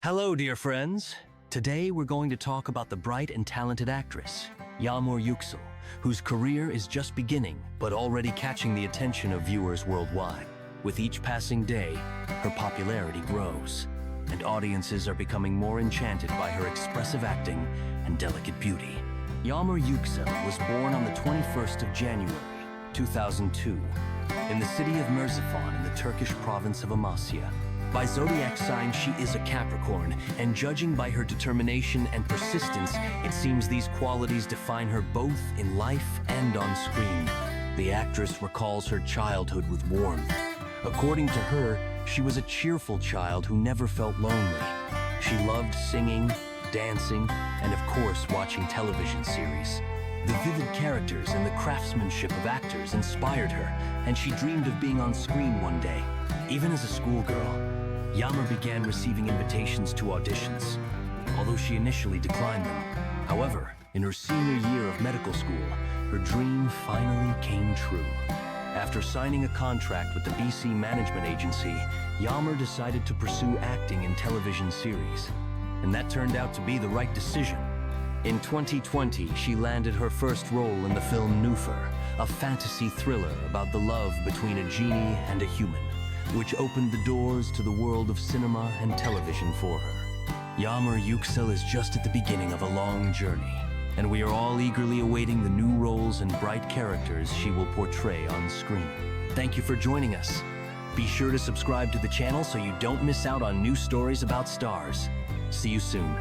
Hello, dear friends. Today we're going to talk about the bright and talented actress, Yagmur Yuksel, whose career is just beginning, but already catching the attention of viewers worldwide. With each passing day, her popularity grows, and audiences are becoming more enchanted by her expressive acting and delicate beauty. Yagmur Yuksel was born on the 21st of January, 2002, in the city of Merzifon in the Turkish province of Amasya. By zodiac sign, she is a Capricorn, and judging by her determination and persistence, it seems these qualities define her both in life and on screen. The actress recalls her childhood with warmth. According to her, she was a cheerful child who never felt lonely. She loved singing, dancing, and of course watching television series. The vivid characters and the craftsmanship of actors inspired her, and she dreamed of being on screen one day. Even as a schoolgirl, Yagmur began receiving invitations to auditions, although she initially declined them. However, in her senior year of medical school, her dream finally came true. After signing a contract with the BC Management Agency, Yagmur decided to pursue acting in television series, and that turned out to be the right decision. In 2020, she landed her first role in the film Nufar, a fantasy thriller about the love between a genie and a human, which opened the doors to the world of cinema and television for her. Yagmur Yuksel is just at the beginning of a long journey, and we are all eagerly awaiting the new roles and bright characters she will portray on screen. Thank you for joining us. Be sure to subscribe to the channel so you don't miss out on new stories about stars. See you soon.